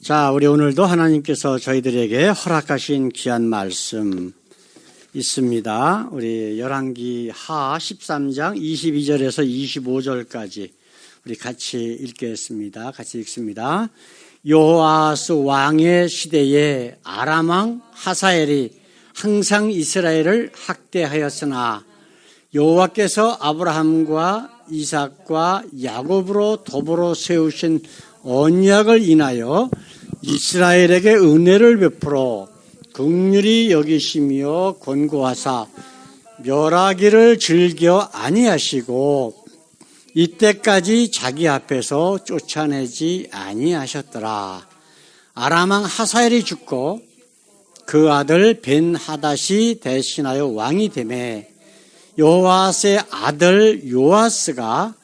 자, 우리 오늘도 하나님께서 저희들에게 허락하신 귀한 말씀 있습니다. 우리 열왕기 하 13장 22절에서 25절까지 우리 같이 읽겠습니다. 같이 읽습니다. 여호아스 왕의 시대에 아람 왕 하사엘이 항상 이스라엘을 학대하였으나 여호와께서 아브라함과 이삭과 야곱으로 도보로 세우신 언약을 인하여 이스라엘에게 은혜를 베풀어 긍휼히 여기시며 권고하사 멸하기를 즐겨 아니하시고 이때까지 자기 앞에서 쫓아내지 아니하셨더라. 아람 왕 하사엘이 죽고 그 아들 벤하닷이 대신하여 왕이 되매 여호아스의 아들 요아스가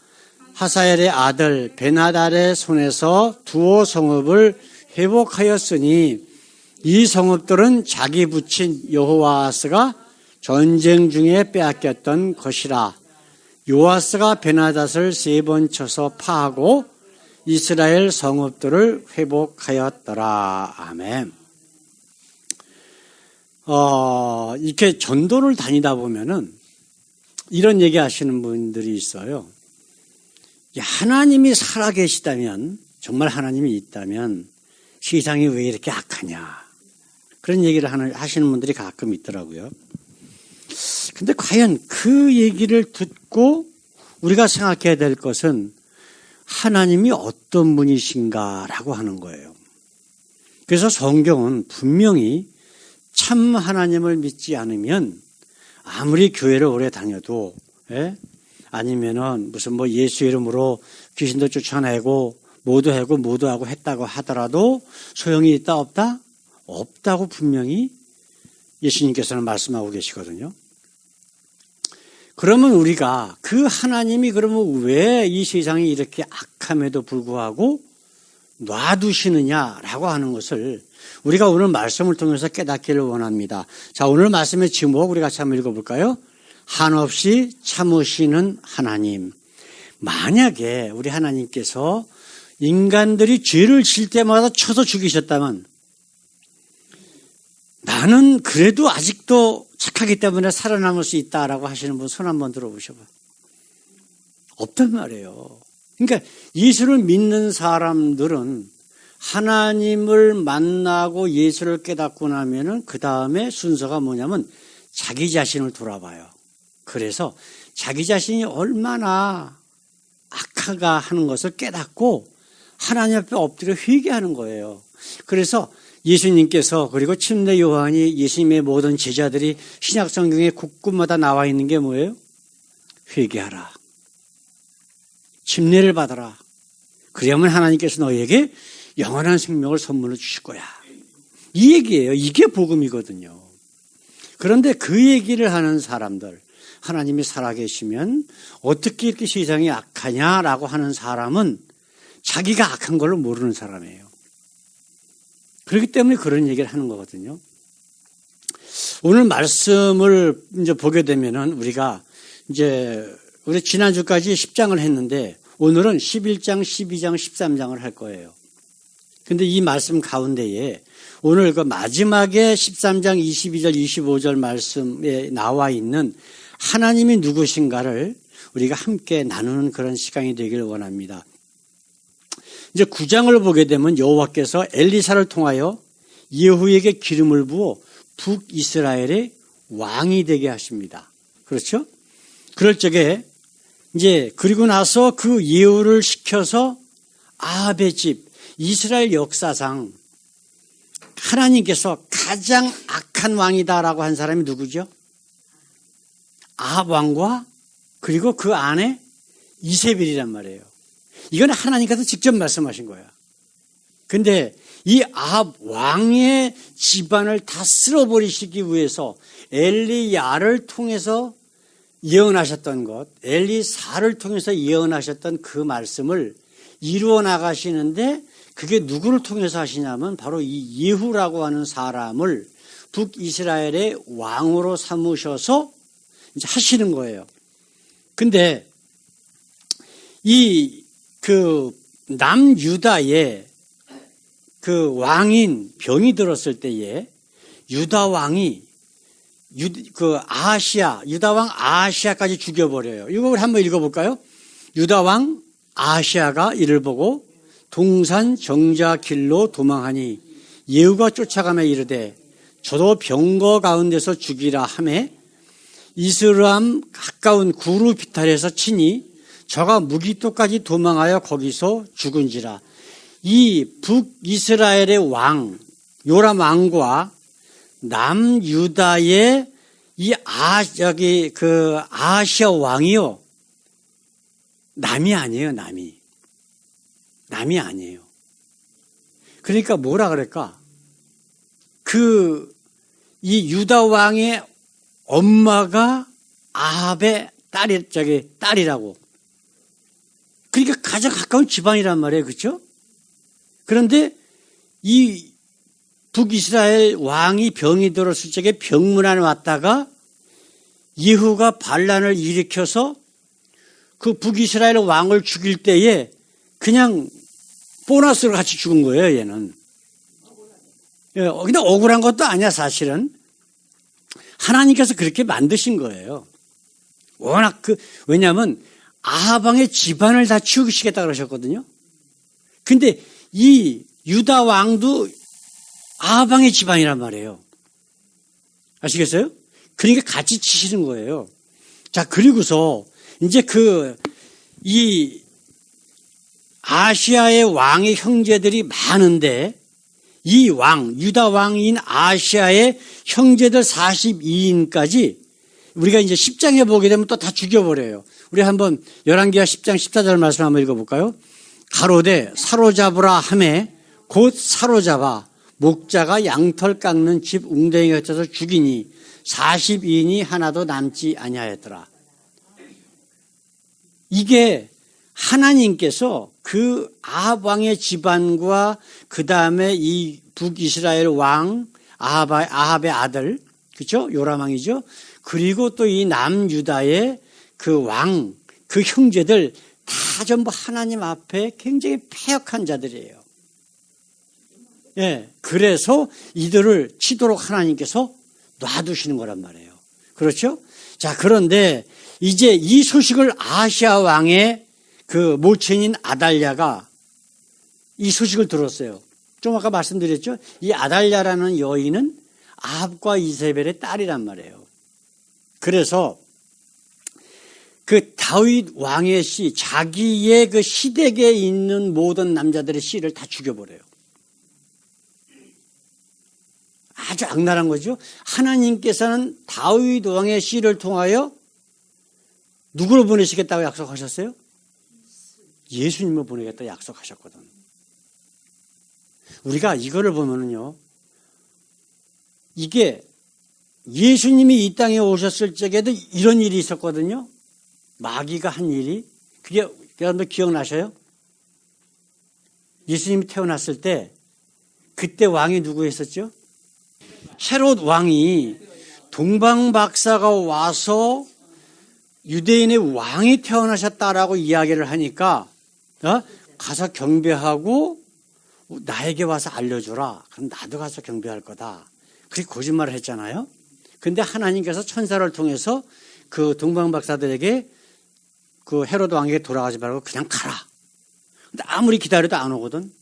하사엘의 아들 벤하닷의 손에서 두어 성읍을 회복하였으니 이 성읍들은 자기 부친 여호아스가 전쟁 중에 빼앗겼던 것이라. 요아스가 벤하닷을 3번 쳐서 파하고 이스라엘 성읍들을 회복하였더라. 아멘. 이렇게 전도를 다니다 보면은 이런 얘기 하시는 분들이 있어요. 하나님이 살아계시다면, 정말 하나님이 있다면 세상이 왜 이렇게 악하냐, 그런 얘기를 하시는 분들이 가끔 있더라고요. 근데 과연 그 얘기를 듣고 우리가 생각해야 될 것은 하나님이 어떤 분이신가라고 하는 거예요. 그래서 성경은 분명히 참 하나님을 믿지 않으면 아무리 교회를 오래 다녀도, 아니면은 무슨 예수 이름으로 귀신도 쫓아내고 모두 하고 했다고 하더라도 소용이 있다 없다? 없다고 분명히 예수님께서는 말씀하고 계시거든요. 그러면 우리가 그 하나님이 그러면 왜 이 세상이 이렇게 악함에도 불구하고 놔두시느냐라고 하는 것을 우리가 오늘 말씀을 통해서 깨닫기를 원합니다. 자, 오늘 말씀의 제목 우리 같이 한번 읽어볼까요? 한없이 참으시는 하나님. 만약에 우리 하나님께서 인간들이 죄를 질 때마다 쳐서 죽이셨다면 나는 그래도 아직도 착하기 때문에 살아남을 수 있다라고 하시는 분 손 한번 들어보셔봐. 없단 말이에요. 그러니까 예수를 믿는 사람들은 하나님을 만나고 예수를 깨닫고 나면은 그 다음에 순서가 뭐냐면 자기 자신을 돌아봐요. 그래서 자기 자신이 얼마나 악하가 하는 것을 깨닫고 하나님 앞에 엎드려 회개하는 거예요. 그래서 예수님께서, 그리고 침례 요한이, 예수님의 모든 제자들이 신약 성경에 곳곳마다 나와 있는 게 뭐예요? 회개하라. 침례를 받아라. 그러면 하나님께서 너에게 영원한 생명을 선물로 주실 거야. 이 얘기예요. 이게 복음이거든요. 그런데 그 얘기를 하는 사람들, 하나님이 살아계시면 어떻게 이렇게 세상이 악하냐라고 하는 사람은 자기가 악한 걸로 모르는 사람이에요. 그렇기 때문에 그런 얘기를 하는 거거든요. 오늘 말씀을 이제 보게 되면은 우리가 우리 지난주까지 10장을 했는데 오늘은 11장, 12장, 13장을 할 거예요. 근데 이 말씀 가운데에 오늘 그 마지막에 13장 22절, 25절 말씀에 나와 있는 하나님이 누구신가를 우리가 함께 나누는 그런 시간이 되기를 원합니다. 이제 9장을 보게 되면 여호와께서 엘리사를 통하여 예후에게 기름을 부어 북이스라엘의 왕이 되게 하십니다. 그렇죠? 그럴 적에 이제 그리고 나서 그 예후를 시켜서 아합의 집, 이스라엘 역사상 하나님께서 가장 악한 왕이다라고 한 사람이 누구죠? 아합 왕과 그리고 그 아내 이세벨이란 말이에요. 이건 하나님께서 직접 말씀하신 거야. 근데 이 아합 왕의 집안을 다 쓸어버리시기 위해서 엘리야를 통해서 예언하셨던 것, 엘리사를 통해서 예언하셨던 그 말씀을 이루어 나가시는데 그게 누구를 통해서 하시냐면 바로 이 예후라고 하는 사람을 북이스라엘의 왕으로 삼으셔서 이제 하시는 거예요. 근데 이 남유다의 그 왕인 병이 들었을 때에 유다 왕이 유다 왕 아하시아까지 죽여버려요. 이거 우리 한번 읽어볼까요? 유다 왕 아하시아가 이를 보고 동산 정자 길로 도망하니 예후가 쫓아가며 이르되 저도 병거 가운데서 죽이라 하매 이스라람 가까운 구루 비탈에서 치니 저가 무기토까지 도망하여 거기서 죽은지라. 이 북이스라엘의 왕 요람 왕과 남유다의 이 아하시아 왕이요, 남이 아니에요. 남이 아니에요. 그러니까 뭐라 그럴까? 이 유다 왕의 엄마가 아합의 딸이라고. 그러니까 가장 가까운 집안이란 말이에요. 그렇죠? 그런데 이 북이스라엘 왕이 병이 들었을 적에 병문안에 왔다가 예후가 반란을 일으켜서 그 북이스라엘 왕을 죽일 때에 그냥 보너스로 같이 죽은 거예요, 얘는. 근데 억울한 것도 아니야, 사실은. 하나님께서 그렇게 만드신 거예요. 워낙 왜냐하면 아합왕의 집안을 다 치우시겠다 그러셨거든요. 근데 이 유다 왕도 아합왕의 집안이란 말이에요. 아시겠어요? 그러니까 같이 치시는 거예요. 자, 그리고서 이제 이 아시아의 왕의 형제들이 많은데 이 유다 왕인 아시아의 형제들 42인까지 우리가 이제 10장에 보게 되면 또 다 죽여버려요. 우리 한번 열왕기하 10장 14절 말씀 한번 읽어볼까요? 가로되 사로잡으라 하매 곧 사로잡아 목자가 양털 깎는 집 웅덩이에 갇혀서 죽이니 42인이 하나도 남지 아니하였더라. 이게 하나님께서 그 아합 왕의 집안과 그 다음에 이 북이스라엘 왕 아합의 아들, 그렇죠? 요람 왕이죠. 그리고 또 이 남유다의 그 왕, 그 형제들 다 전부 하나님 앞에 굉장히 패역한 자들이에요. 예, 그래서 이들을 치도록 하나님께서 놔두시는 거란 말이에요. 그렇죠? 자, 그런데 이제 이 소식을 아시아 왕의 그 모친인 아달랴가 이 소식을 들었어요. 좀 아까 말씀드렸죠? 이 아달랴라는 여인은 아합과 이세벨의 딸이란 말이에요. 그래서 그 다윗 왕의 씨, 자기의 그 시댁에 있는 모든 남자들의 씨를 다 죽여버려요. 아주 악랄한 거죠. 하나님께서는 다윗 왕의 씨를 통하여 누구를 보내시겠다고 약속하셨어요? 예수님을 보내겠다고 약속하셨거든. 우리가 이거를 보면은요, 이게 예수님이 이 땅에 오셨을 적에도 이런 일이 있었거든요. 마귀가 한 일이. 그게 여러분들 기억나셔요? 예수님이 태어났을 때 그때 왕이 누구였었죠? 헤롯 왕이 동방박사가 와서 유대인의 왕이 태어나셨다라고 이야기를 하니까 가서 경배하고 나에게 와서 알려주라. 그럼 나도 가서 경배할 거다. 그렇게 거짓말을 했잖아요. 근데 하나님께서 천사를 통해서 그 동방박사들에게 그 헤롯 왕에게 돌아가지 말고 그냥 가라. 근데 아무리 기다려도 안 오거든.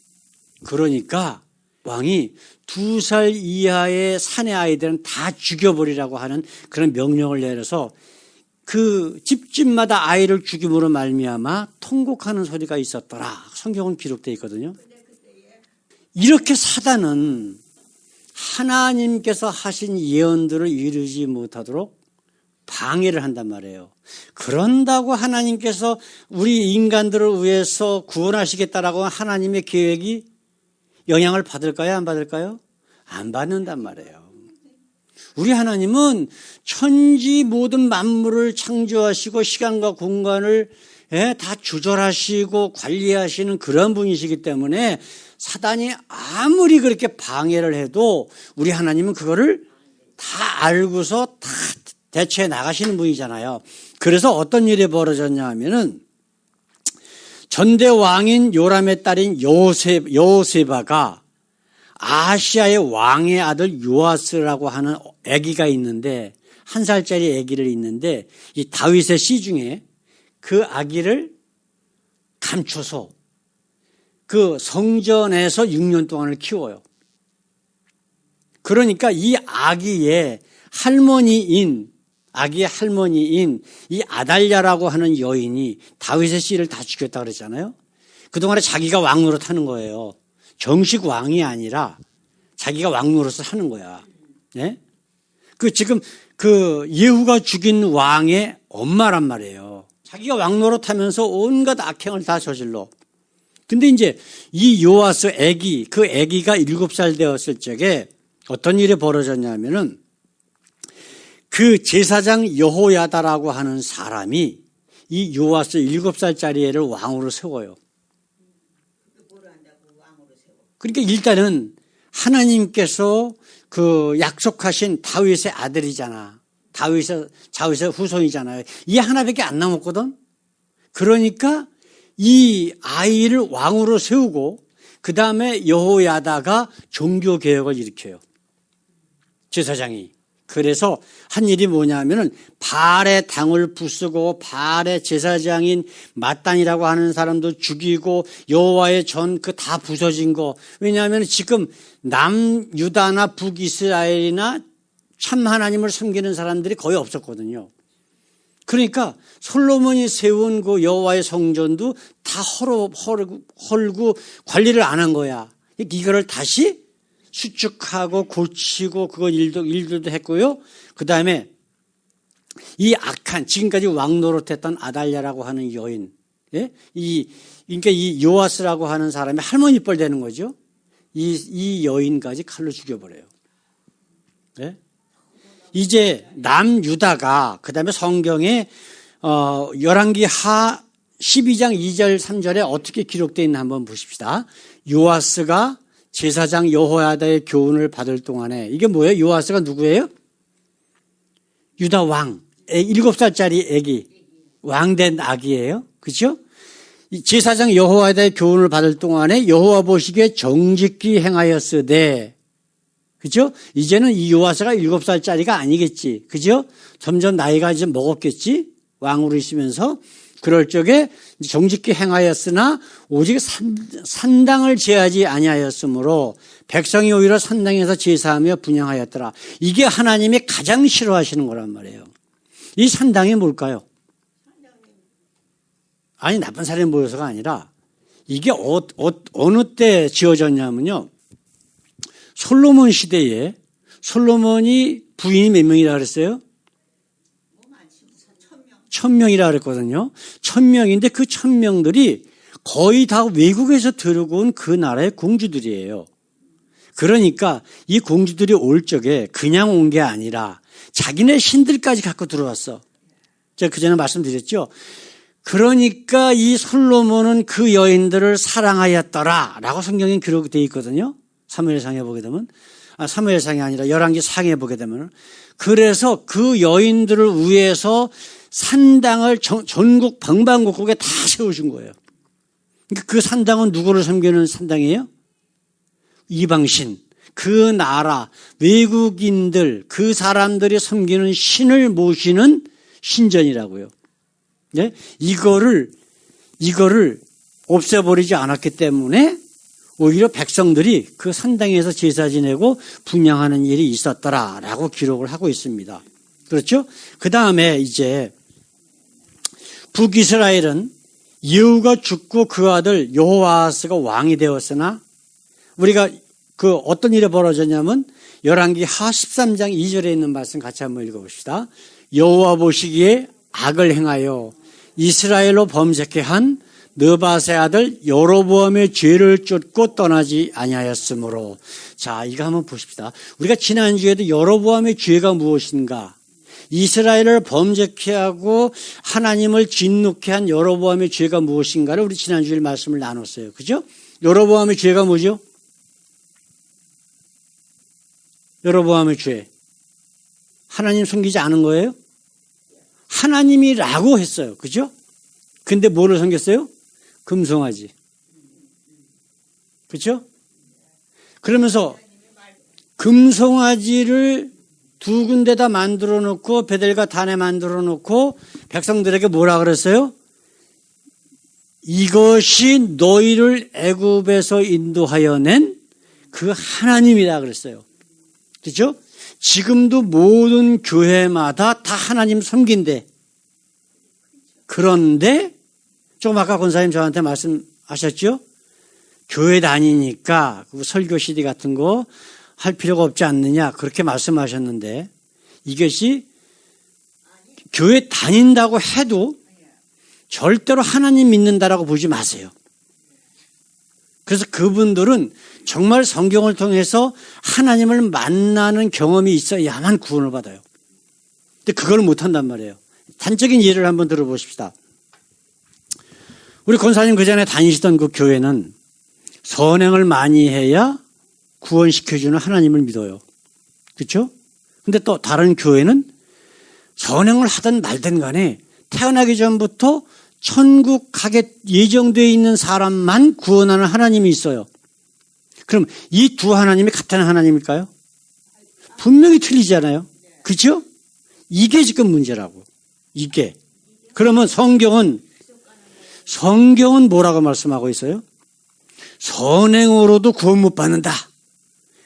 그러니까 왕이 2살 이하의 사내 아이들은 다 죽여버리라고 하는 그런 명령을 내려서 그 집집마다 아이를 죽임으로 말미암아 통곡하는 소리가 있었더라. 성경은 기록되어 있거든요. 이렇게 사단은 하나님께서 하신 예언들을 이루지 못하도록 방해를 한단 말이에요. 그런다고 하나님께서 우리 인간들을 위해서 구원하시겠다라고 하나님의 계획이 영향을 받을까요? 안 받을까요? 안 받는단 말이에요. 우리 하나님은 천지 모든 만물을 창조하시고 시간과 공간을 다 조절하시고 관리하시는 그런 분이시기 때문에 사단이 아무리 그렇게 방해를 해도 우리 하나님은 그거를 다 알고서 다 대처해 나가시는 분이잖아요. 그래서 어떤 일이 벌어졌냐 하면은 전대 왕인 요람의 딸인 여호세바가 아하시아의 왕의 아들 요아스라고 하는 아기가 있는데 1살짜리 아기를 있는데 이 다윗의 씨 중에 그 아기를 감춰서 그 성전에서 6년 동안을 키워요. 그러니까 이 아기의 할머니인 이 아달랴라고 하는 여인이 다윗의 씨를 다 죽였다 그랬잖아요. 그동안에 자기가 왕 노릇하는 거예요. 정식 왕이 아니라 자기가 왕 노릇을 하는 거야. 네? 지금 예후가 죽인 왕의 엄마란 말이에요. 자기가 왕 노릇하면서 온갖 악행을 다 저질러. 근데 이제 이 요아스 그 아기가 7살 되었을 적에 어떤 일이 벌어졌냐면은 그 제사장 여호야다라고 하는 사람이 이 요아스 7살짜리 애를 왕으로 세워요. 그러니까 일단은 하나님께서 그 약속하신 다윗의 아들이잖아. 다윗의 후손이잖아요. 이 하나밖에 안 남았거든. 그러니까 이 아이를 왕으로 세우고 그 다음에 여호야다가 종교개혁을 일으켜요. 제사장이. 그래서 한 일이 뭐냐면은 바알의 당을 부수고 바알의 제사장인 mat단이라고 하는 사람도 죽이고 여호와의 전 다 부서진 거. 왜냐하면 지금 남유다나 북이스라엘이나 참 하나님을 섬기는 사람들이 거의 없었거든요. 그러니까 솔로몬이 세운 그 여호와의 성전도 다 헐고 관리를 안 한 거야. 이거를 다시 수축하고 고치고 일들도 했고요. 그 다음에 이 악한 지금까지 왕 노릇했던 아달랴라고 하는 여인, 예? 그러니까 이 요아스라고 하는 사람이 할머니 뻘 되는 거죠. 이 여인까지 칼로 죽여버려요. 예? 이제 남유다가 그 다음에 성경에 열왕기 하 12장 2절 3절에 어떻게 기록되어 있나 한번 보십시다. 요아스가 제사장 여호야다의 교훈을 받을 동안에 이게 뭐예요? 요아스가 누구예요? 유다 왕, 7살짜리 아기, 왕된 아기예요. 그렇죠? 제사장 여호야다의 교훈을 받을 동안에 여호와 보시기에 정직히 행하였으되, 그렇죠? 이제는 이 요아스가 7살짜리가 아니겠지. 그렇죠? 점점 나이가 이제 먹었겠지. 왕으로 있으면서. 그럴 적에 정직히 행하였으나 오직 산당을 제하지 아니하였으므로 백성이 오히려 산당에서 제사하며 분향하였더라. 이게 하나님이 가장 싫어하시는 거란 말이에요. 이 산당이 뭘까요? 아니 나쁜 사람이 모여서가 아니라 이게 어느 때 지어졌냐면요. 솔로몬 시대에 솔로몬이 부인이 몇 명이라 그랬어요? 1000명이라 그랬거든요. 1000명인데 그 1000명들이 거의 다 외국에서 들어온 온 그 나라의 공주들이에요. 그러니까 이 공주들이 올 적에 그냥 온 게 아니라 자기네 신들까지 갖고 들어왔어. 제가 그전에 말씀드렸죠. 그러니까 이 솔로몬은 그 여인들을 사랑하였더라라고 성경에 기록되어 있거든요. 사무엘상에 보게 되면, 사무엘상이 아니라 열왕기 상에 보게 되면, 그래서 그 여인들을 위해서 산당을 전국 방방곡곡에 다 세우신 거예요. 그러니까 그 산당은 누구를 섬기는 산당이에요? 이방신, 그 나라 외국인들, 그 사람들이 섬기는 신을 모시는 신전이라고요. 네? 이거를 없애버리지 않았기 때문에 오히려 백성들이 그 산당에서 제사 지내고 분향하는 일이 있었더라라고 기록을 하고 있습니다. 그렇죠? 그 다음에 이제 북이스라엘은 예후가 죽고 그 아들 여호아스가 왕이 되었으나 우리가 그 어떤 일이 벌어졌냐면 열왕기 하 13장 2절에 있는 말씀 같이 한번 읽어봅시다. 여호와 보시기에 악을 행하여 이스라엘로 범죄케 한 느밧의 아들 여로보암의 죄를 쫓고 떠나지 아니하였으므로. 자, 이거 한번 보십시다. 우리가 지난주에도 여로보암의 죄가 무엇인가, 이스라엘을 범죄케 하고 하나님을 진노케 한 여로보암의 죄가 무엇인가를 우리 지난주에 말씀을 나눴어요. 그죠? 여로보암의 죄가 뭐죠? 여로보암의 죄. 하나님 섬기지 않은 거예요? 하나님이라고 했어요. 그죠? 근데 뭐를 섬겼어요? 금송아지. 그렇죠? 그러면서 금송아지를 두 군데다 만들어 놓고 베델과 단에 만들어 놓고 백성들에게 뭐라 그랬어요? 이것이 너희를 애굽에서 인도하여 낸 그 하나님이다 그랬어요. 그렇죠? 지금도 모든 교회마다 다 하나님 섬긴대. 그런데 조금 아까 권사님 저한테 말씀하셨죠? 교회 다니니까 설교 CD 같은 거 할 필요가 없지 않느냐 그렇게 말씀하셨는데 이것이 교회 다닌다고 해도 절대로 하나님 믿는다라고 보지 마세요. 그래서 그분들은 정말 성경을 통해서 하나님을 만나는 경험이 있어야만 구원을 받아요. 근데 그걸 못한단 말이에요. 단적인 예를 한번 들어보십시다. 우리 권사님 그전에 다니시던 그 교회는 선행을 많이 해야 구원시켜주는 하나님을 믿어요. 그렇죠? 근데 또 다른 교회는 선행을 하든 말든 간에 태어나기 전부터 천국 가게 예정되어 있는 사람만 구원하는 하나님이 있어요. 그럼 이 두 하나님이 같은 하나님일까요? 분명히 틀리잖아요. 그렇죠? 이게 지금 문제라고. 이게. 그러면 성경은 뭐라고 말씀하고 있어요? 선행으로도 구원 못 받는다.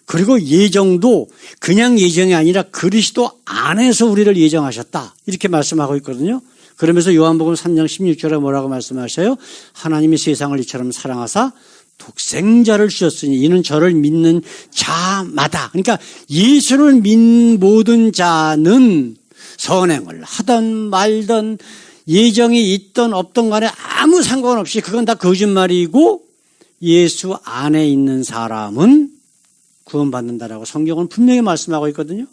그리고 예정도 그냥 예정이 아니라 그리스도 안에서 우리를 예정하셨다. 이렇게 말씀하고 있거든요. 그러면서 요한복음 3장 16절에 뭐라고 말씀하셔요? 하나님이 세상을 이처럼 사랑하사 독생자를 주셨으니 이는 저를 믿는 자마다. 그러니까 예수를 믿는 모든 자는 선행을 하든 말든 예정이 있든 없든 간에 아무 상관없이 그건 다 거짓말이고 예수 안에 있는 사람은 구원받는다라고 성경은 분명히 말씀하고 있거든요.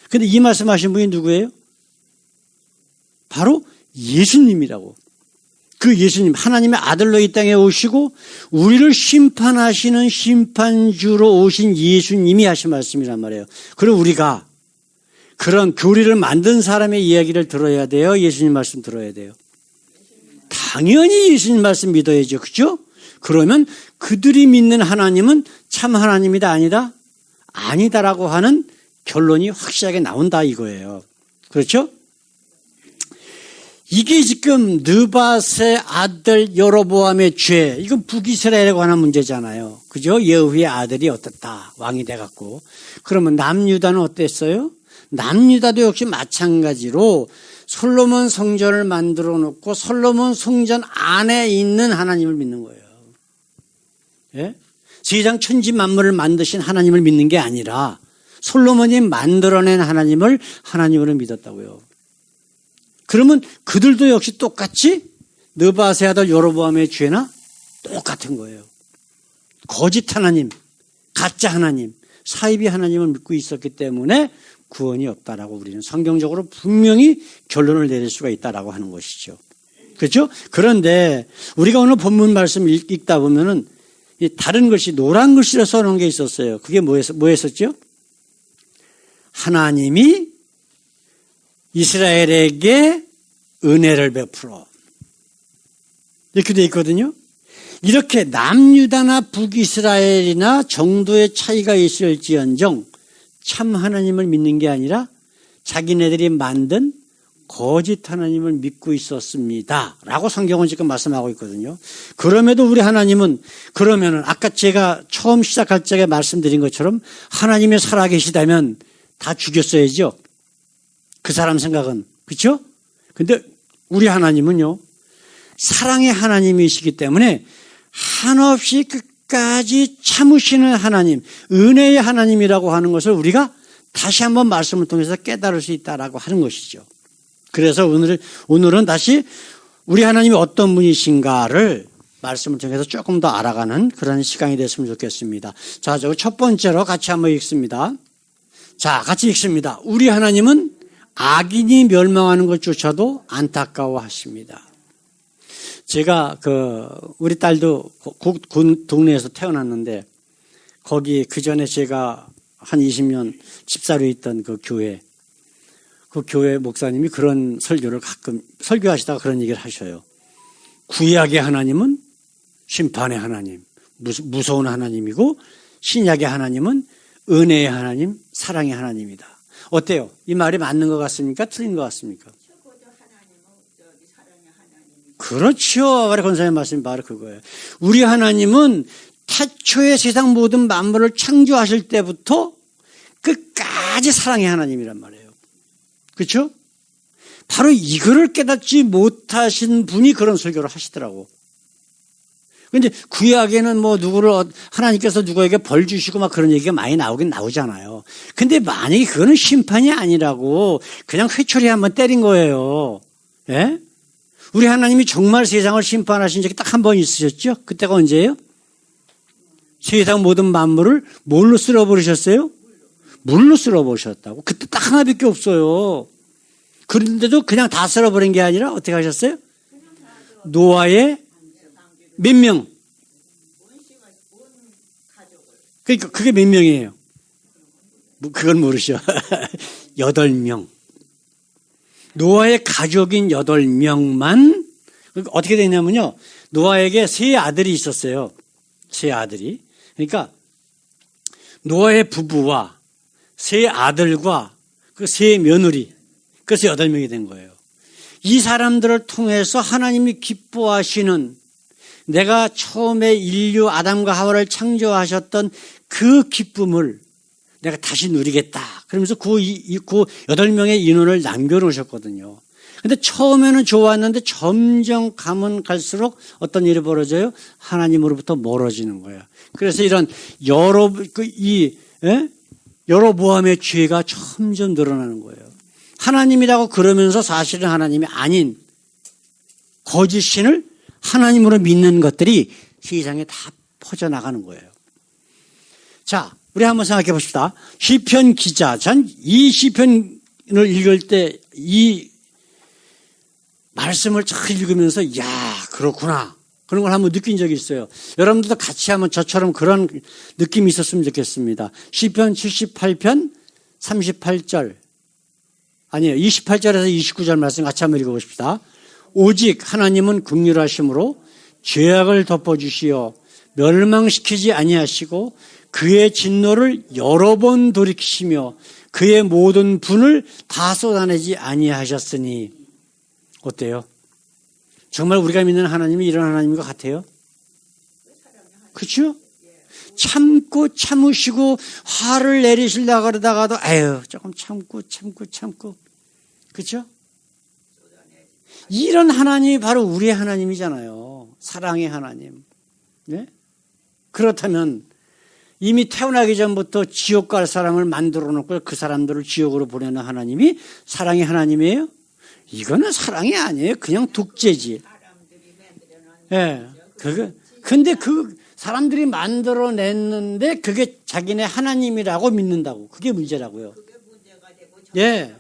그런데 이 말씀하신 분이 누구예요? 바로 예수님이라고. 그 예수님, 하나님의 아들로 이 땅에 오시고 우리를 심판하시는 심판주로 오신 예수님이 하신 말씀이란 말이에요. 그리고 우리가 그런 교리를 만든 사람의 이야기를 들어야 돼요? 예수님 말씀 들어야 돼요? 당연히 예수님 말씀 믿어야죠. 그렇죠? 그러면 그들이 믿는 하나님은 참 하나님이다 아니다? 아니다라고 하는 결론이 확실하게 나온다 이거예요. 그렇죠? 이게 지금 느밧의 아들 여로보암의 죄, 이건 북이스라엘에 관한 문제잖아요. 그죠? 여호의 아들이 어떻다, 왕이 돼갖고. 그러면 남유다는 어땠어요? 남유다도 역시 마찬가지로 솔로몬 성전을 만들어 놓고 솔로몬 성전 안에 있는 하나님을 믿는 거예요. 예? 세상 천지 만물을 만드신 하나님을 믿는 게 아니라 솔로몬이 만들어낸 하나님을 하나님으로 믿었다고요. 그러면 그들도 역시 똑같이 느밧의 아들 여로보암의 죄나 똑같은 거예요. 거짓 하나님, 가짜 하나님, 사이비 하나님을 믿고 있었기 때문에 구원이 없다라고 우리는 성경적으로 분명히 결론을 내릴 수가 있다라고 하는 것이죠. 그렇죠? 그런데 우리가 오늘 본문 말씀 읽다 보면은 다른 글씨, 노란 글씨로 써놓은 게 있었어요. 그게 뭐였었죠? 하나님이 이스라엘에게 은혜를 베풀어. 이렇게 돼 있거든요. 이렇게 남유다나 북이스라엘이나 정도의 차이가 있을지언정 참 하나님을 믿는 게 아니라 자기네들이 만든 거짓 하나님을 믿고 있었습니다. 라고 성경은 지금 말씀하고 있거든요. 그럼에도 우리 하나님은 그러면은 아까 제가 처음 시작할 적에 말씀드린 것처럼 하나님이 살아계시다면 다 죽였어야죠. 그 사람 생각은. 그렇죠? 근데 우리 하나님은요. 사랑의 하나님이시기 때문에 한없이 끝까지 참으시는 하나님, 은혜의 하나님이라고 하는 것을 우리가 다시 한번 말씀을 통해서 깨달을 수 있다라고 하는 것이죠. 그래서 오늘은 다시 우리 하나님이 어떤 분이신가를 말씀을 통해서 조금 더 알아가는 그런 시간이 됐으면 좋겠습니다. 자, 저 첫 번째로 같이 한번 읽습니다. 자, 같이 읽습니다. 우리 하나님은 악인이 멸망하는 것조차도 안타까워하십니다. 제가 우리 딸도 동네에서 태어났는데 거기 그 전에 제가 한 20년 집사로 있던 그 교회 목사님이 그런 설교를 가끔 설교하시다가 그런 얘기를 하셔요. 구약의 하나님은 심판의 하나님, 무서운 하나님이고 신약의 하나님은 은혜의 하나님, 사랑의 하나님이다. 어때요? 이 말이 맞는 것 같습니까? 틀린 것 같습니까? 그렇죠. 바로 권사님 말씀이 바로 그거예요. 우리 하나님은 태초에 세상 모든 만물을 창조하실 때부터 끝까지 사랑의 하나님이란 말이에요. 그렇죠? 바로 이거를 깨닫지 못하신 분이 그런 설교를 하시더라고. 근데 구약에는 뭐 하나님께서 누구에게 벌 주시고 막 그런 얘기가 많이 나오긴 나오잖아요. 근데 만약에 그거는 심판이 아니라고 그냥 회초리 한번 때린 거예요. 예? 우리 하나님이 정말 세상을 심판하신 적이 딱 한 번 있으셨죠? 그때가 언제예요? 세상 모든 만물을 뭘로 쓸어버리셨어요? 물로 쓸어버리셨다고. 그때 딱 하나밖에 없어요. 그런데도 그냥 다 쓸어버린 게 아니라 어떻게 하셨어요? 노아의 몇 명? 그러니까 그게 몇 명이에요? 그건 모르셔. 8명. 노아의 가족인 8명만 어떻게 되냐면요. 노아에게 3 아들이 있었어요. 3 아들이. 그러니까 노아의 부부와 3 아들과 그 3 며느리. 그래서 8명이 된 거예요. 이 사람들을 통해서 하나님이 기뻐하시는 내가 처음에 인류 아담과 하와를 창조하셨던 그 기쁨을 내가 다시 누리겠다. 그러면서 그 8명의 인원을 남겨놓으셨거든요. 근데 처음에는 좋았는데 점점 가면 갈수록 어떤 일이 벌어져요? 하나님으로부터 멀어지는 거예요. 그래서 이런 여로보암의 죄가 점점 늘어나는 거예요. 하나님이라고 그러면서 사실은 하나님이 아닌 거짓 신을 하나님으로 믿는 것들이 세상에 다 퍼져나가는 거예요. 자, 우리 한번 생각해 봅시다. 시편 기자, 전 이 시편을 읽을 때 이 말씀을 잘 읽으면서 야, 그렇구나. 그런 걸 한번 느낀 적이 있어요. 여러분들도 같이 한번 저처럼 그런 느낌이 있었으면 좋겠습니다. 시편 78편 38절. 아니에요. 28절에서 29절 말씀 같이 한번 읽어보십시다. 오직 하나님은 긍휼하심으로 죄악을 덮어주시어 멸망시키지 아니하시고 그의 진노를 여러 번 돌이키시며 그의 모든 분을 다 쏟아내지 아니하셨으니 어때요? 정말 우리가 믿는 하나님이 이런 하나님인 것 같아요? 그렇죠? 참고 참으시고 화를 내리시려고 그러다가도 에휴 조금 참고 그렇죠? 이런 하나님이 바로 우리의 하나님이잖아요. 사랑의 하나님. 네? 그렇다면 이미 태어나기 전부터 지옥 갈 사람을 만들어 놓고 그 사람들을 지옥으로 보내는 하나님이 사랑의 하나님이에요? 이거는 사랑이 아니에요. 그냥 독재지. 예. 근데 그 사람들이 만들어냈는데 그게 자기네 하나님이라고 믿는다고. 그게 문제라고요. 예.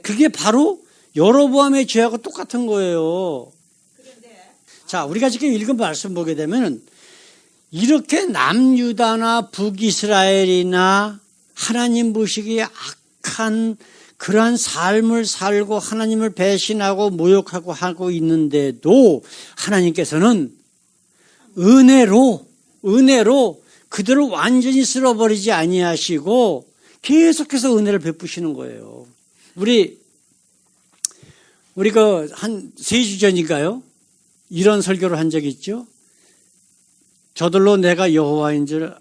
그게 바로 여로보암의 죄하고 똑같은 거예요. 자, 우리가 지금 읽은 말씀 보게 되면 이렇게 남유다나 북이스라엘이나 하나님 보시기에 악한 그러한 삶을 살고 하나님을 배신하고 모욕하고 하고 있는데도 하나님께서는 은혜로 그들을 완전히 쓸어버리지 아니하시고 계속해서 은혜를 베푸시는 거예요. 우리 한 3주 전인가요? 이런 설교를 한 적이 있죠. 저들로 내가 여호와인 줄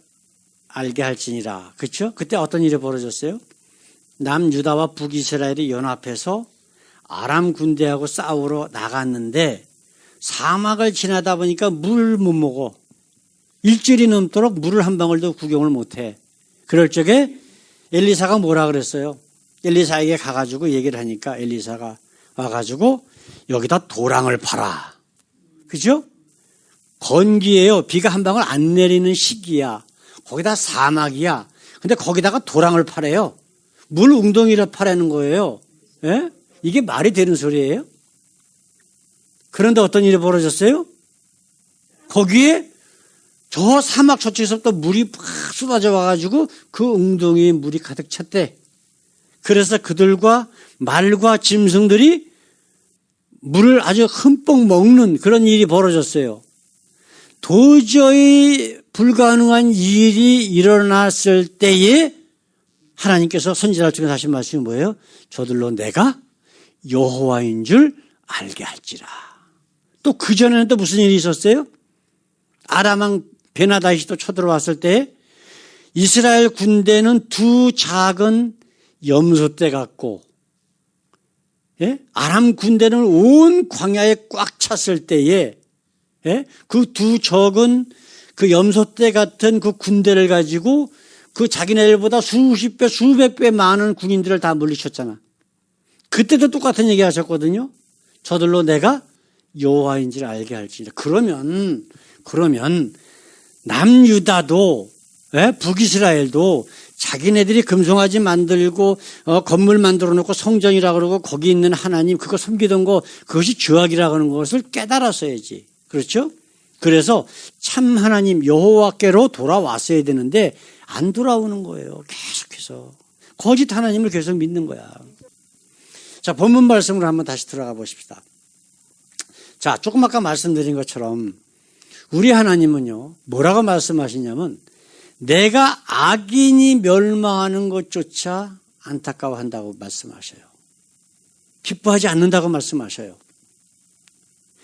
알게 할지니라. 그렇죠? 그때 어떤 일이 벌어졌어요? 남유다와 북이스라엘이 연합해서 아람 군대하고 싸우러 나갔는데 사막을 지나다 보니까 물을 못 먹어. 일주일이 넘도록 물을 한 방울도 구경을 못해. 그럴 적에 엘리사가 뭐라 그랬어요? 엘리사에게 가가지고 얘기를 하니까 엘리사가 와가지고 여기다 도랑을 팔아. 그죠? 건기예요. 비가 한 방울 안 내리는 시기야. 거기다 사막이야. 근데 거기다가 도랑을 파래요. 물 웅덩이를 파라는 거예요. 예? 이게 말이 되는 소리예요? 그런데 어떤 일이 벌어졌어요? 거기에 저 사막 저쪽에서부터 물이 팍 쏟아져 와가지고 그 웅덩이에 물이 가득 찼대. 그래서 그들과 말과 짐승들이 물을 아주 흠뻑 먹는 그런 일이 벌어졌어요. 도저히 불가능한 일이 일어났을 때에 하나님께서 선지자를 통해 하신 말씀이 뭐예요? 저들로 내가 여호와인 줄 알게 할지라. 또 그전에는 또 무슨 일이 있었어요? 아람 왕 베나다시도 쳐들어왔을 때 이스라엘 군대는 두 작은 염소떼 같고, 예? 아람 군대는 온 광야에 꽉 찼을 때에, 예? 그 두 적은 그 염소떼 같은 그 군대를 가지고 그 자기네들보다 수십 배, 수백 배 많은 군인들을 다 물리쳤잖아. 그때도 똑같은 얘기 하셨거든요. 저들로 내가 여호와인지를 알게 할지라. 그러면 남유다도, 예? 북이스라엘도 자기네들이 금송아지 만들고 건물 만들어 놓고 성전이라 그러고 거기 있는 하나님 그거 섬기던 거 그것이 죄악이라고 하는 것을 깨달았어야지. 그렇죠? 그래서 참 하나님 여호와께로 돌아왔어야 되는데 안 돌아오는 거예요. 계속해서. 거짓 하나님을 계속 믿는 거야. 자, 본문 말씀으로 한번 다시 들어가 보십시다. 자, 조금 아까 말씀드린 것처럼 우리 하나님은요, 뭐라고 말씀하시냐면 내가 악인이 멸망하는 것조차 안타까워한다고 말씀하셔요. 기뻐하지 않는다고 말씀하셔요.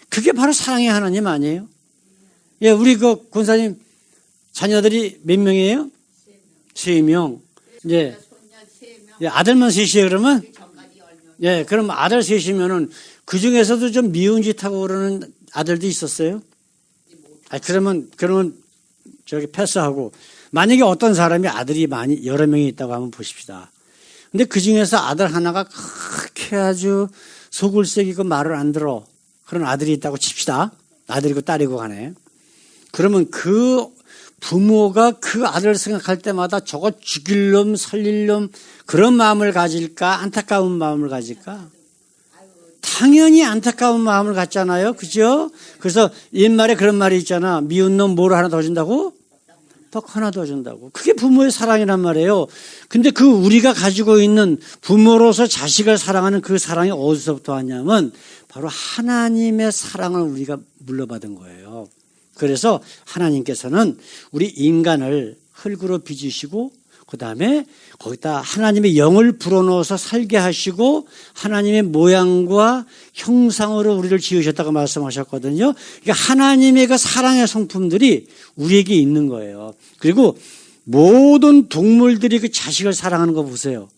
그게 바로 사랑의 하나님 아니에요? 예, 우리 그 권사님 자녀들이 몇 명이에요? 3명. 예. 예, 아들만 셋이에요, 그러면? 예, 그럼 아들 셋이면은 그 중에서도 좀 미운 짓 하고 그러는 아들도 있었어요? 아, 그러면 저기 패스하고 만약에 어떤 사람이 아들이 여러 명이 있다고 한번 보십시다. 근데 그 중에서 아들 하나가 그렇게 아주 속을 새기고 말을 안 들어. 그런 아들이 있다고 칩시다. 아들이고 딸이고 간에. 그러면 그 부모가 그 아들을 생각할 때마다 저거 죽일 놈, 살릴 놈 그런 마음을 가질까? 안타까운 마음을 가질까? 당연히 안타까운 마음을 갖잖아요. 그죠? 그래서 옛말에 그런 말이 있잖아. 미운 놈 뭐를 하나 더 준다고? 떡 하나 더 준다고. 그게 부모의 사랑이란 말이에요. 근데 그 우리가 가지고 있는 부모로서 자식을 사랑하는 그 사랑이 어디서부터 왔냐면 바로 하나님의 사랑을 우리가 물려받은 거예요. 그래서 하나님께서는 우리 인간을 흙으로 빚으시고 그 다음에 거기다 하나님의 영을 불어넣어서 살게 하시고 하나님의 모양과 형상으로 우리를 지으셨다고 말씀하셨거든요. 그러니까 하나님의 그 사랑의 성품들이 우리에게 있는 거예요. 그리고 모든 동물들이 그 자식을 사랑하는 거 보세요.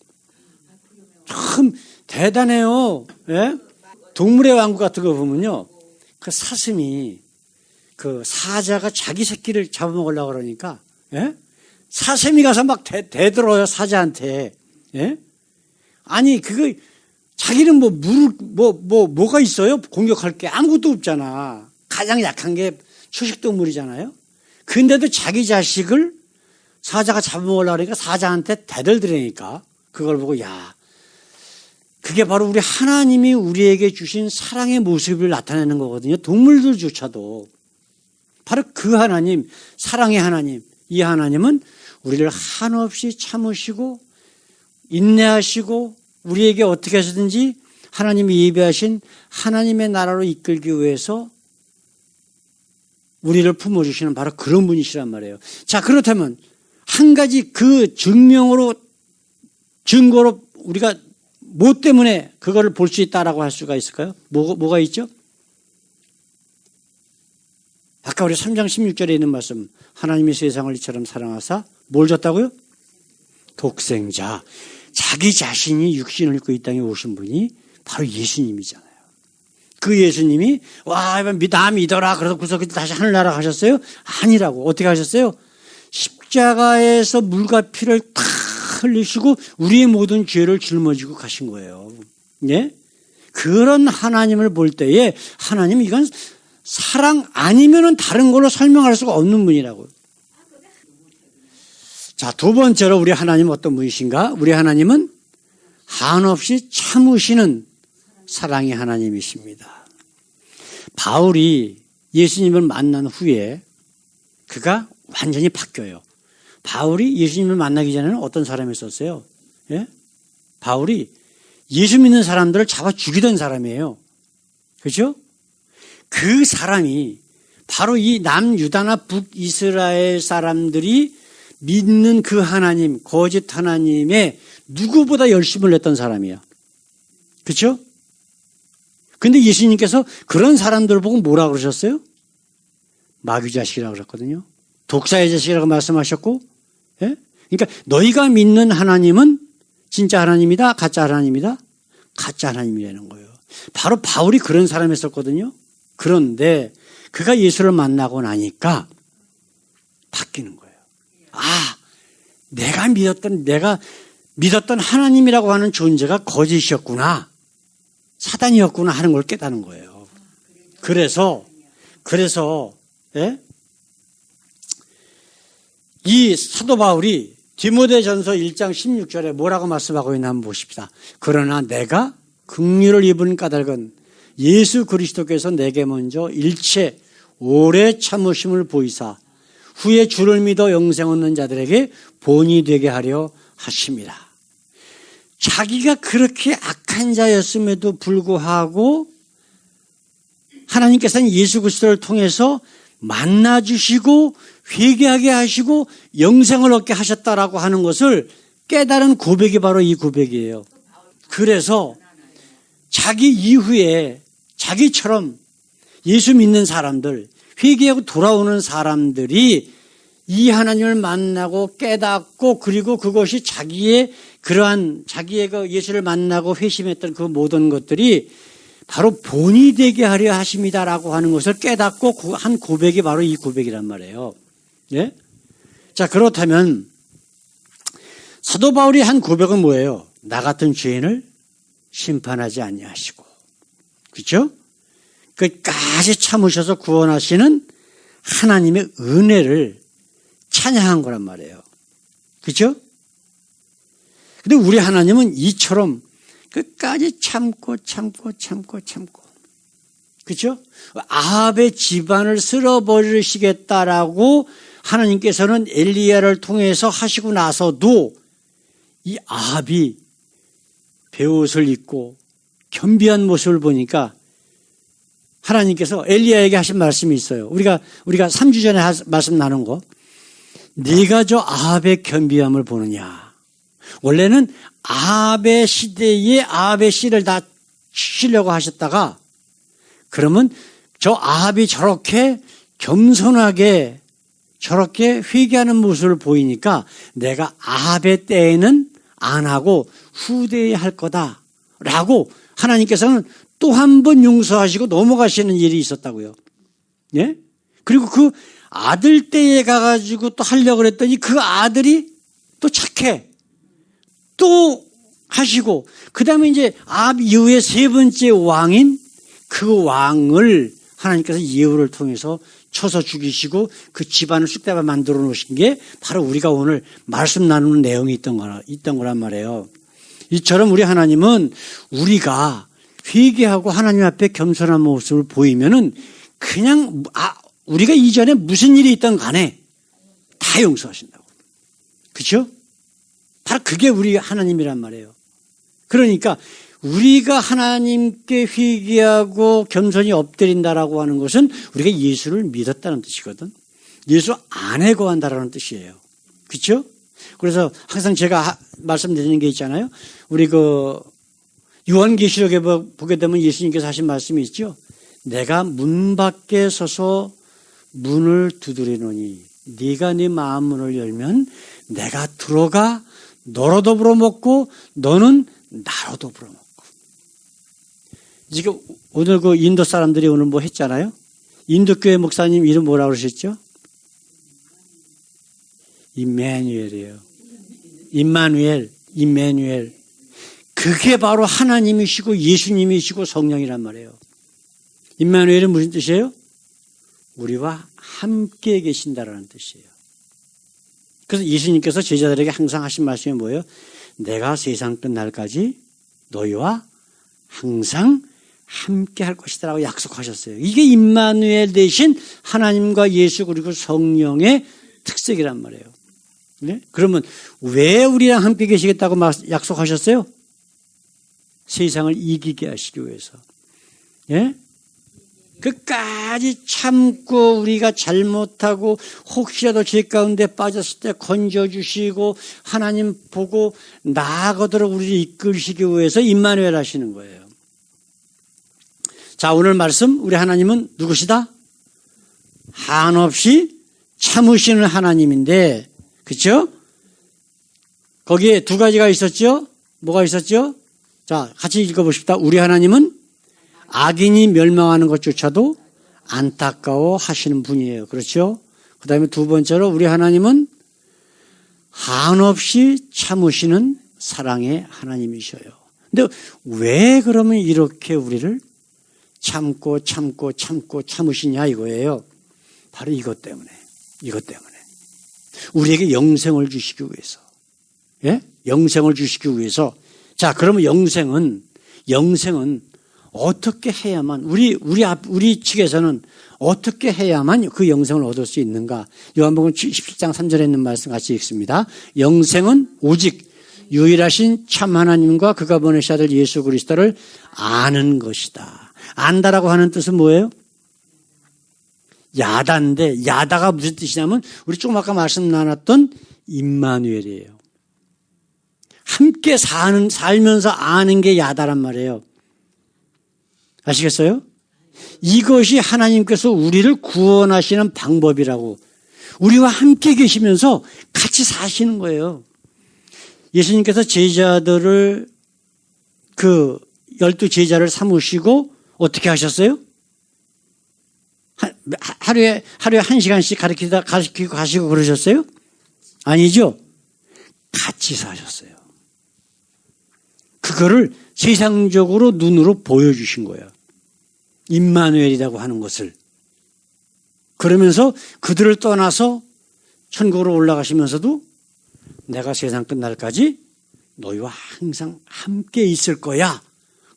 참 대단해요. 예? 동물의 왕국 같은 거 보면요. 그 사슴이 그 사자가 자기 새끼를 잡아먹으려고 그러니까, 예? 사슴이 가서 막 대들어요, 사자한테. 예? 아니, 자기는 뭐가 있어요? 공격할 게 아무것도 없잖아. 가장 약한 게 초식동물이잖아요. 근데도 자기 자식을 사자가 잡아먹으려고 그러니까 사자한테 대들더라니까. 그걸 보고, 야, 그게 바로 우리 하나님이 우리에게 주신 사랑의 모습을 나타내는 거거든요. 동물들조차도. 바로 그 하나님, 사랑의 하나님, 이 하나님은 우리를 한없이 참으시고 인내하시고 우리에게 어떻게 하시든지 하나님이 예비하신 하나님의 나라로 이끌기 위해서 우리를 품어주시는 바로 그런 분이시란 말이에요. 자, 그렇다면 한 가지 그 증거로 우리가 뭐 때문에 그거를 볼 수 있다라고 할 수가 있을까요? 뭐가 있죠? 아까 우리 3장 16절에 있는 말씀, 하나님이 세상을 이처럼 사랑하사 뭘 줬다고요? 독생자. 자기 자신이 육신을 입고 이 땅에 오신 분이 바로 예수님이잖아요. 그 예수님이 나 믿어라. 그래서 다시 하늘나라 가셨어요? 아니라고. 어떻게 하셨어요? 십자가에서 물과 피를 다 흘리시고 우리의 모든 죄를 짊어지고 가신 거예요. 예? 그런 하나님을 볼 때에 하나님 이건 사랑 아니면은 다른 걸로 설명할 수가 없는 분이라고요. 자, 두 번째로 우리 하나님은 어떤 분이신가? 우리 하나님은 한없이 참으시는 사랑의 하나님이십니다. 바울이 예수님을 만난 후에 그가 완전히 바뀌어요. 바울이 예수님을 만나기 전에는 어떤 사람이었어요? 예? 바울이 예수 믿는 사람들을 잡아 죽이던 사람이에요. 그렇죠? 그 사람이 바로 이 남유다나 북이스라엘 사람들이 믿는 그 하나님, 거짓 하나님에 누구보다 열심을 냈던 사람이야. 그렇죠? 근데 예수님께서 그런 사람들을 보고 뭐라고 그러셨어요? 마귀 자식이라고 그랬거든요. 독사의 자식이라고 말씀하셨고, 예? 그러니까 너희가 믿는 하나님은 진짜 하나님이다, 가짜 하나님이다? 가짜 하나님이라는 거예요. 바로 바울이 그런 사람이었거든요. 그런데 그가 예수를 만나고 나니까 바뀌는 거예요. 아, 내가 믿었던 하나님이라고 하는 존재가 거짓이었구나, 사단이었구나 하는 걸 깨닫는 거예요. 그래서 예? 이 사도 바울이 디모데전서 1장 16절에 뭐라고 말씀하고 있나 한번 보십시다. 그러나 내가 긍휼을 입은 까닭은 예수 그리스도께서 내게 먼저 일체 오래 참으심을 보이사 후에 주를 믿어 영생 얻는 자들에게 본이 되게 하려 하심이라. 자기가 그렇게 악한 자였음에도 불구하고 하나님께서는 예수 그리스도를 통해서 만나주시고 회개하게 하시고 영생을 얻게 하셨다라고 하는 것을 깨달은 고백이 바로 이 고백이에요. 그래서 자기 이후에 자기처럼 예수 믿는 사람들, 회개하고 돌아오는 사람들이 이 하나님을 만나고 깨닫고 그리고 그것이 자기의 그 예수를 만나고 회심했던 그 모든 것들이 바로 본이 되게 하려 하십니다라고 하는 것을 깨닫고 한 고백이 바로 이 고백이란 말이에요. 예? 자, 그렇다면 사도 바울이 한 고백은 뭐예요? 나 같은 죄인을 심판하지 아니하시고, 그렇죠? 끝까지 참으셔서 구원하시는 하나님의 은혜를 찬양한 거란 말이에요. 그렇죠? 근데 우리 하나님은 이처럼 끝까지 참고. 그렇죠? 아합의 집안을 쓸어버리시겠다라고 하나님께서는 엘리야를 통해서 하시고 나서도 이 아합이 베옷을 입고 겸비한 모습을 보니까 하나님께서 엘리야에게 하신 말씀이 있어요. 우리가 3주 전에 말씀 나눈 거. 네가 저 아합의 겸비함을 보느냐. 원래는 아합의 시대에 아합의 씨를 다 치려고 하셨다가 그러면 저 아합이 저렇게 겸손하게 저렇게 회개하는 모습을 보이니까 내가 아합의 때에는 안 하고 후대에 할 거다라고 하나님께서는 또 한 번 용서하시고 넘어가시는 일이 있었다고요. 예? 그리고 그 아들 때에 가가지고 또 하려고 그랬더니 그 아들이 또 착해. 또 하시고, 그 다음에 이제 아합 이후에 세 번째 왕인 그 왕을 하나님께서 예후를 통해서 쳐서 죽이시고 그 집안을 쑥대밭 만들어 놓으신 게 바로 우리가 오늘 말씀 나누는 내용이 있던 거란 말이에요. 이처럼 우리 하나님은 우리가 회개하고 하나님 앞에 겸손한 모습을 보이면은 그냥 우리가 이전에 무슨 일이 있던 간에 다 용서하신다고. 그렇죠? 바로 그게 우리 하나님이란 말이에요. 그러니까 우리가 하나님께 회개하고 겸손히 엎드린다라고 하는 것은 우리가 예수를 믿었다는 뜻이거든. 예수 안에 거한다라는 뜻이에요. 그렇죠? 그래서 항상 제가 말씀드리는 게 있잖아요. 우리 요한계시록에 보게 되면 예수님께서 하신 말씀이 있죠. 내가 문 밖에 서서 문을 두드리노니 네가 네 마음 문을 열면 내가 들어가 너로 더불어 먹고 너는 나로 더불어 먹고. 지금 오늘 그 인도 사람들이 오늘 뭐 했잖아요. 인도교회 목사님 이름 뭐라고 그러셨죠? 임마누엘이에요. 임마누엘. 그게 바로 하나님이시고 예수님이시고 성령이란 말이에요. 임마누엘은 무슨 뜻이에요? 우리와 함께 계신다라는 뜻이에요. 그래서 예수님께서 제자들에게 항상 하신 말씀이 뭐예요? 내가 세상 끝날까지 너희와 항상 함께 할 것이다라고 약속하셨어요. 이게 임마누엘 대신 하나님과 예수 그리고 성령의 특색이란 말이에요. 네? 그러면 왜 우리랑 함께 계시겠다고 약속하셨어요? 세상을 이기게 하시기 위해서. 예? 끝까지 참고 우리가 잘못하고 혹시라도 죄 가운데 빠졌을 때 건져주시고 하나님 보고 나아가도록 우리를 이끌시기 위해서 임마누엘 하시는 거예요. 자, 오늘 말씀 우리 하나님은 누구시다? 한없이 참으시는 하나님인데, 그렇죠? 거기에 두 가지가 있었죠? 뭐가 있었죠? 자, 같이 읽어보십시다. 우리 하나님은 악인이 멸망하는 것조차도 안타까워 하시는 분이에요. 그렇죠? 그 다음에 두 번째로 우리 하나님은 한없이 참으시는 사랑의 하나님이셔요. 근데 왜 그러면 이렇게 우리를 참고 참으시냐 이거예요. 바로 이것 때문에. 우리에게 영생을 주시기 위해서. 예? 영생을 주시기 위해서. 자, 그러면 영생은 어떻게 해야만, 우리 측에서는 어떻게 해야만 그 영생을 얻을 수 있는가? 요한복음 17장 3절에 있는 말씀 같이 읽습니다. 영생은 오직 유일하신 참 하나님과 그가 보내신 아들 예수 그리스도를 아는 것이다. 안다라고 하는 뜻은 뭐예요? 야다인데, 야다가 무슨 뜻이냐면 우리 조금 아까 말씀 나눴던 임마누엘이에요. 함께 살면서 아는 게 야다란 말이에요. 아시겠어요? 이것이 하나님께서 우리를 구원하시는 방법이라고. 우리와 함께 계시면서 같이 사시는 거예요. 예수님께서 제자들을 12제자를 삼으시고 어떻게 하셨어요? 하루에 1시간씩 가르치고 가시고 그러셨어요? 아니죠? 같이 사셨어요. 그거를 세상적으로 눈으로 보여주신 거예요. 임마누엘이라고 하는 것을. 그러면서 그들을 떠나서 천국으로 올라가시면서도 내가 세상 끝날까지 너희와 항상 함께 있을 거야.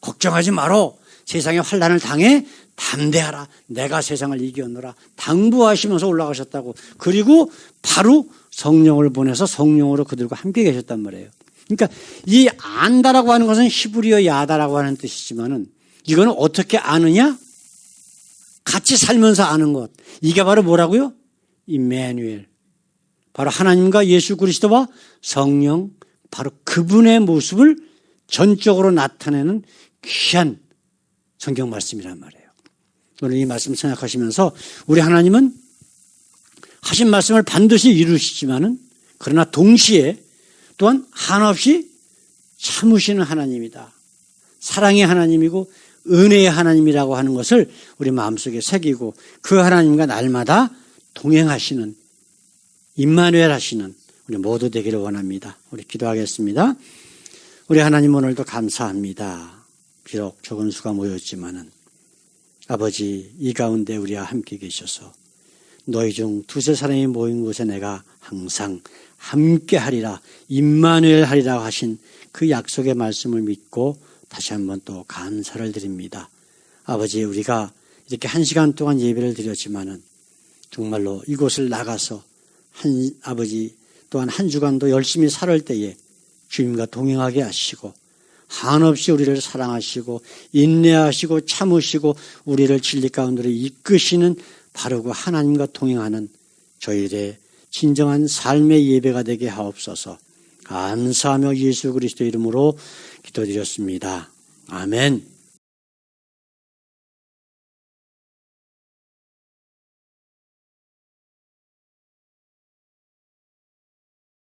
걱정하지 마라. 세상의 환난을 당해 담대하라. 내가 세상을 이겨노라. 당부하시면서 올라가셨다고. 그리고 바로 성령을 보내서 성령으로 그들과 함께 계셨단 말이에요. 그러니까 이 안다라고 하는 것은 히브리어 야다라고 하는 뜻이지만은 이거는 어떻게 아느냐? 같이 살면서 아는 것. 이게 바로 뭐라고요? 임마누엘. 바로 하나님과 예수 그리스도와 성령, 바로 그분의 모습을 전적으로 나타내는 귀한 성경 말씀이란 말이에요. 오늘 이 말씀 생각하시면서 우리 하나님은 하신 말씀을 반드시 이루시지만은 그러나 동시에 또한 한없이 참으시는 하나님이다. 사랑의 하나님이고 은혜의 하나님이라고 하는 것을 우리 마음속에 새기고 그 하나님과 날마다 동행하시는 임마누엘 하시는 우리 모두 되기를 원합니다. 우리 기도하겠습니다. 우리 하나님 오늘도 감사합니다. 비록 적은 수가 모였지만은 아버지 이 가운데 우리와 함께 계셔서 너희 중 두세 사람이 모인 곳에 내가 항상 함께 하리라 임마누엘 하리라 하신 그 약속의 말씀을 믿고 다시 한번 또 감사를 드립니다. 아버지 우리가 이렇게 1시간 동안 예배를 드렸지만은 정말로 이곳을 나가서 아버지 또한 한 주간도 열심히 살을 때에 주님과 동행하게 하시고 한없이 우리를 사랑하시고 인내하시고 참으시고 우리를 진리 가운데로 이끄시는 바로 그 하나님과 동행하는 저희들의 진정한 삶의 예배가 되게 하옵소서. 감사하며 예수 그리스도 이름으로 기도드렸습니다. 아멘.